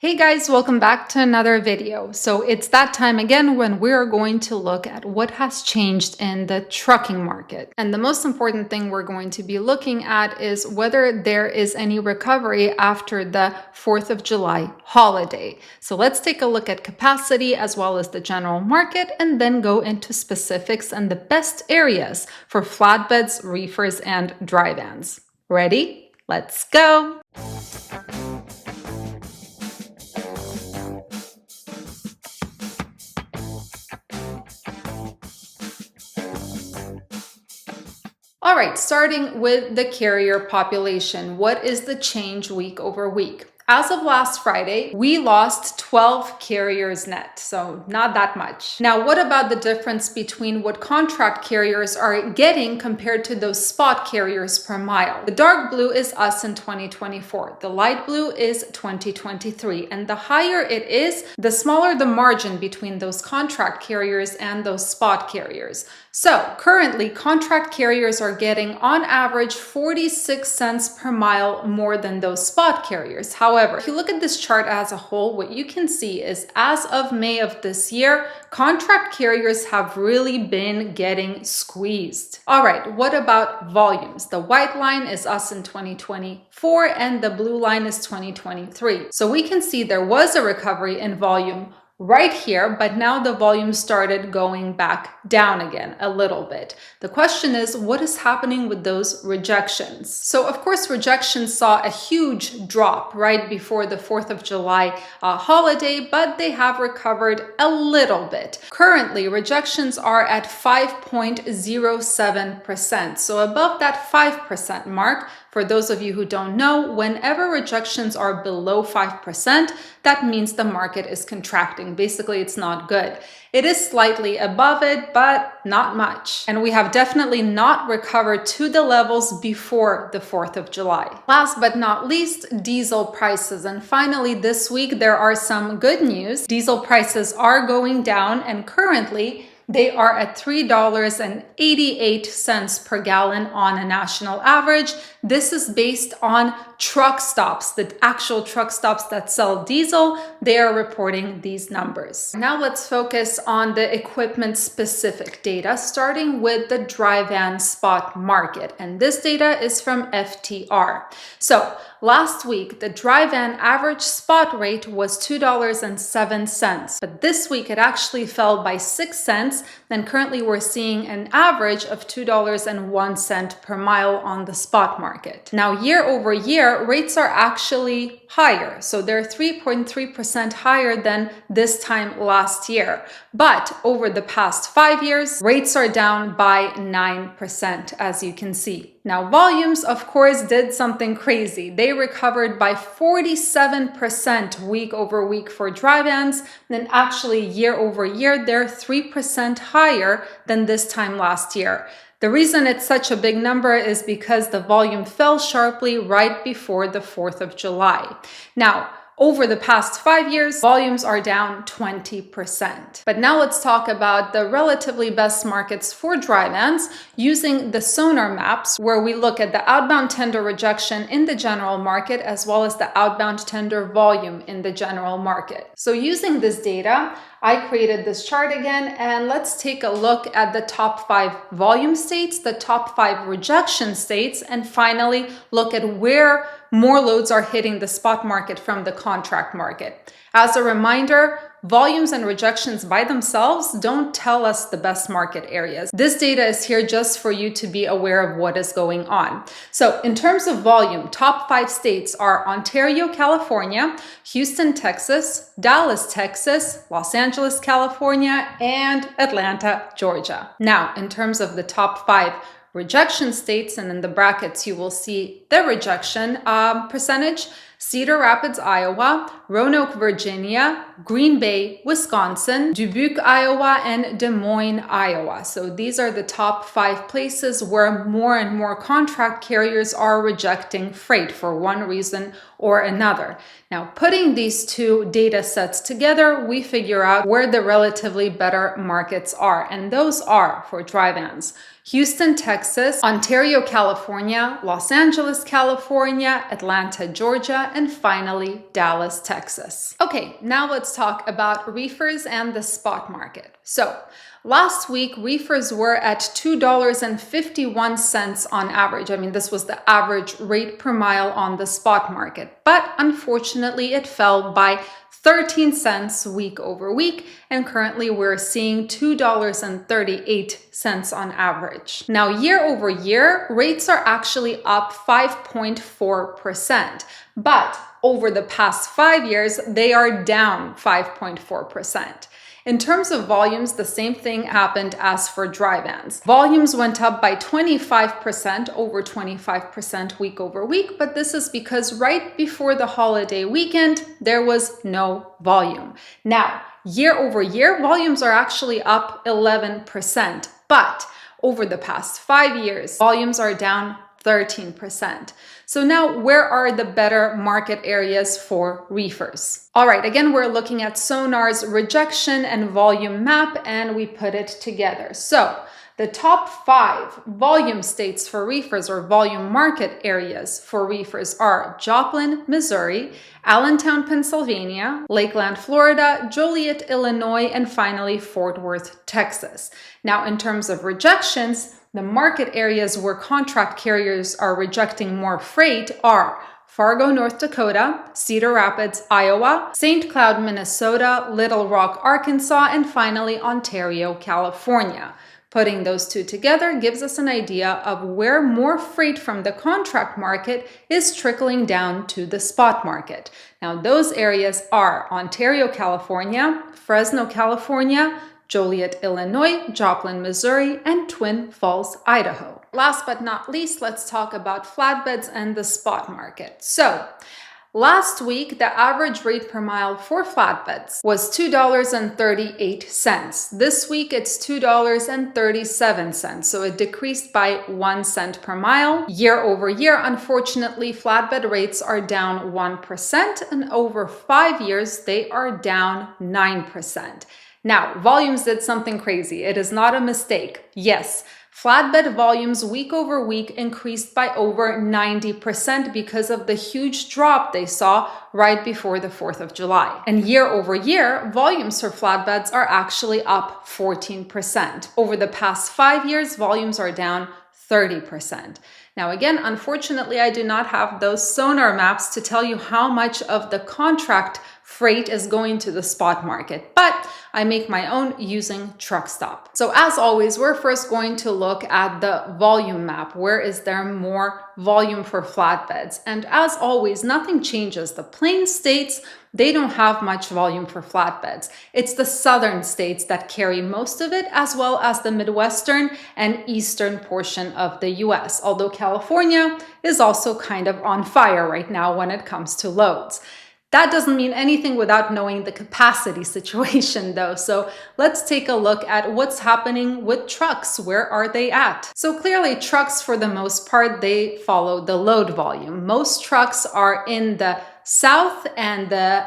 Hey guys, welcome back to another video. So it's that time again when we're going to look at what has changed in the trucking market. And the most important thing we're going to be looking at is whether there is any recovery after the 4th of July holiday. So let's take a look at capacity as well as the general market and then go into specifics and the best areas for flatbeds, reefers, and dry vans. Ready? Let's go! All right, starting with the carrier population. What is the change week over week? As of last Friday, we lost 12 carriers net, so not that much. Now, what about the difference between what contract carriers are getting compared to those spot carriers per mile? The dark blue is us in 2024. The light blue is 2023. And the higher it is, the smaller the margin between those contract carriers and those spot carriers. So currently, contract carriers are getting on average 46 cents per mile more than those spot carriers. However, if you look at this chart as a whole, what you can see is as of May of this year, contract carriers have really been getting squeezed. All right, what about volumes? The white line is us in 2024 and the blue line is 2023. So we can see there was a recovery in volume right here, but now the volume started going back down again a little bit. The question is, what is happening with those rejections? So of course, rejections saw a huge drop right before the 4th of July holiday, but they have recovered a little bit. Currently, rejections are at 5.07%. So above that 5% mark. For those of you who don't know, whenever rejections are below 5%, that means the market is contracting. Basically, it's not good. It is slightly above it, but not much. And we have definitely not recovered to the levels before the 4th of July. Last but not least, diesel prices. And finally, this week, there are some good news. Diesel prices are going down and currently, they are at $3.88 per gallon on a national average. This is based on truck stops, the actual truck stops that sell diesel. They are reporting these numbers. Now let's focus on the equipment specific data, starting with the dry van spot market. And this data is from FTR. So last week, the dry van average spot rate was $2.07, but this week it actually fell by 6 cents. Then currently we're seeing an average of $2.01 per mile on the spot market. Now, year over year, rates are actually higher. So they're 3.3% higher than this time last year. But over the past 5 years, rates are down by 9%, as you can see. Now, volumes, of course, did something crazy. They recovered by 47% week over week for dry vans. Then actually year over year, they're 3% higher than this time last year. The reason it's such a big number is because the volume fell sharply right before the 4th of July. Now, over the past 5 years, volumes are down 20%. But now let's talk about the relatively best markets for dry vans using the sonar maps, where we look at the outbound tender rejection in the general market as well as the outbound tender volume in the general market. So using this data, I created this chart again, and let's take a look at the top 5 volume states, the top 5 rejection states, and finally look at where more loads are hitting the spot market from the contract market. As a reminder, volumes and rejections by themselves don't tell us the best market areas. This data is here just for you to be aware of what is going on. So in terms of volume, top 5 states are Ontario, California, Houston, Texas, Dallas, Texas, Los Angeles, California, and Atlanta, Georgia. Now, in terms of the top 5 rejection states, and in the brackets you will see the rejection percentage: Cedar Rapids, Iowa, Roanoke, Virginia, Green Bay, Wisconsin, Dubuque, Iowa, and Des Moines, Iowa. So these are the top 5 places where more and more contract carriers are rejecting freight for one reason or another. Now, putting these two data sets together, we figure out where the relatively better markets are, and those are for dry vans: Houston, Texas, Ontario, California, Los Angeles, California, Atlanta, Georgia, and finally Dallas, Texas. Okay, now let's talk about reefers and the spot market. So last week, reefers were at $2.51 on average. I mean, this was the average rate per mile on the spot market, but unfortunately it fell by 13 cents week over week, and currently we're seeing $2.38 on average. Now, year over year, rates are actually up 5.4%, but over the past 5 years, they are down 5.4%. In terms of volumes, the same thing happened as for dry vans. Volumes went up by 25%, over 25% week over week, but this is because right before the holiday weekend, there was no volume. Now, year over year, volumes are actually up 11%, but over the past 5 years, volumes are down 13%. So now, where are the better market areas for reefers? All right, again, we're looking at Sonar's rejection and volume map, and we put it together. So the top 5 volume states for reefers, or volume market areas for reefers, are Joplin, Missouri, Allentown, Pennsylvania, Lakeland, Florida, Joliet, Illinois, and finally Fort Worth, Texas. Now, in terms of rejections, the market areas where contract carriers are rejecting more freight are Fargo, North Dakota, Cedar Rapids, Iowa, St. Cloud, Minnesota, Little Rock, Arkansas, and finally Ontario, California. Putting those two together gives us an idea of where more freight from the contract market is trickling down to the spot market. Now, those areas are Ontario, California, Fresno, California, Joliet, Illinois, Joplin, Missouri, and Twin Falls, Idaho. Last but not least, let's talk about flatbeds and the spot market. So, last week, the average rate per mile for flatbeds was $2.38. This week, it's $2.37. So it decreased by 1 cent per mile. Year over year, unfortunately, flatbed rates are down 1%, and over 5 years, they are down 9%. Now, volumes did something crazy. It is not a mistake. Yes, flatbed volumes week over week increased by over 90% because of the huge drop they saw right before the 4th of July. And year over year, volumes for flatbeds are actually up 14%. Over the past 5 years, volumes are down 30%. Now, again, unfortunately, I do not have those sonar maps to tell you how much of the contract freight is going to the spot market, but I make my own using TruckStop. So as always, we're first going to look at the volume map. Where is there more volume for flatbeds? And as always, nothing changes. The plain states, they don't have much volume for flatbeds. It's the southern states that carry most of it, as well as the Midwestern and eastern portion of the US, although California is also kind of on fire right now when it comes to loads. That doesn't mean anything without knowing the capacity situation though. So let's take a look at what's happening with trucks. Where are they at? So clearly trucks, for the most part, they follow the load volume. Most trucks are in the South and the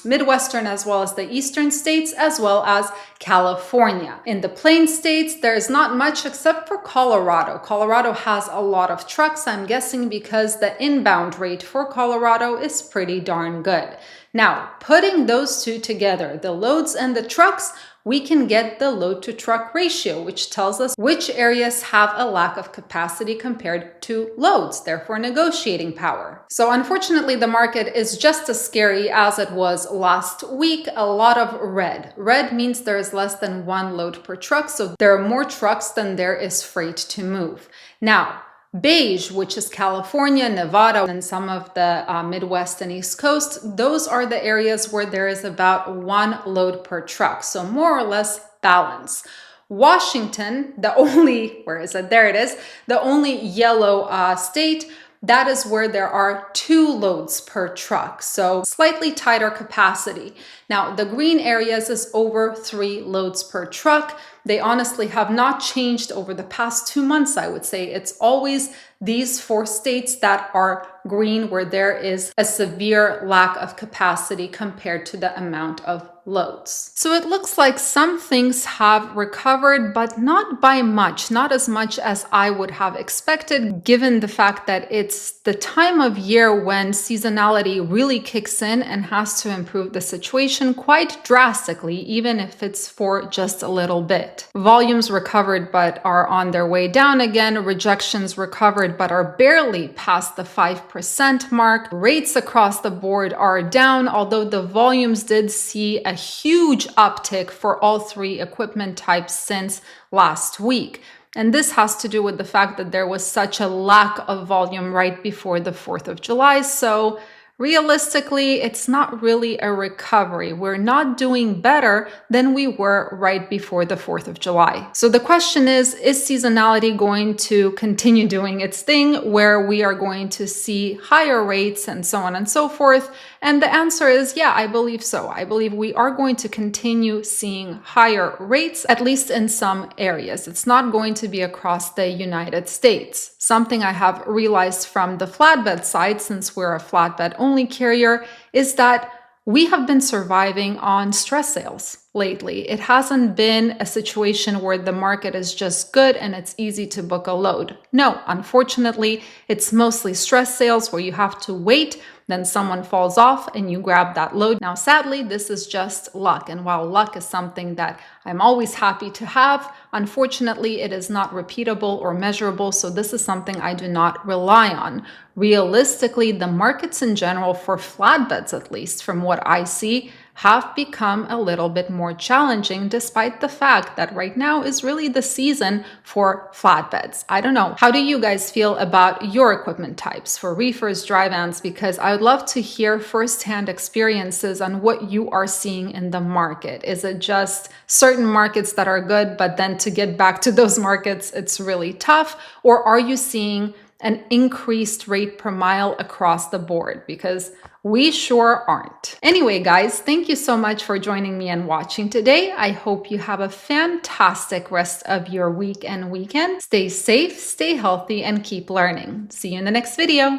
Midwestern, as well as the Eastern states, as well as California. In the Plain states, there's not much except for Colorado. Colorado has a lot of trucks, I'm guessing because the inbound rate for Colorado is pretty darn good. Now, putting those two together, the loads and the trucks, we can get the load to truck ratio, which tells us which areas have a lack of capacity compared to loads, therefore negotiating power. So unfortunately, the market is just as scary as it was last week. A lot of red. Red means there is less than 1 load per truck, so there are more trucks than there is freight to move. Now, beige, which is California, Nevada, and some of the Midwest and East Coast, those are the areas where there is about 1 load per truck. So more or less balance. Washington, the only, the only yellow state, that is where there are 2 loads per truck, so slightly tighter capacity. Now, the green areas is over 3 loads per truck. They honestly have not changed over the past 2 months, I would say. It's always these 4 states that are green, where there is a severe lack of capacity compared to the amount of loads. So it looks like some things have recovered, but not by much, not as much as I would have expected, given the fact that it's the time of year when seasonality really kicks in and has to improve the situation quite drastically, even if it's for just a little bit. Volumes recovered but are on their way down again. Rejections recovered but are barely past the 5% mark. Rates across the board are down, although the volumes did see a huge uptick for all 3 equipment types since last week. And this has to do with the fact that there was such a lack of volume right before the 4th of July. So realistically, it's not really a recovery. We're not doing better than we were right before the 4th of July. So the question is seasonality going to continue doing its thing where we are going to see higher rates and so on and so forth? And the answer is, yeah, I believe so. I believe we are going to continue seeing higher rates, at least in some areas. It's not going to be across the United States. Something I have realized from the flatbed side, since we're a flatbed only carrier, is that we have been surviving on stress sales lately. It hasn't been a situation where the market is just good and it's easy to book a load. No, unfortunately, it's mostly stress sales where you have to wait, then someone falls off and you grab that load. Now, sadly, this is just luck. And while luck is something that I'm always happy to have, unfortunately, it is not repeatable or measurable. So this is something I do not rely on. Realistically, the markets in general, for flatbeds at least, from what I see, have become a little bit more challenging, despite the fact that right now is really the season for flatbeds. I don't know. How do you guys feel about your equipment types for reefers, dry vans? Because I would love to hear firsthand experiences on what you are seeing in the market. Is it just certain markets that are good, but then to get back to those markets, it's really tough? Or are you seeing an increased rate per mile across the board? Because we sure aren't. Anyway, guys, thank you so much for joining me and watching today. I hope you have a fantastic rest of your week and weekend. Stay safe, stay healthy, and keep learning. See you in the next video.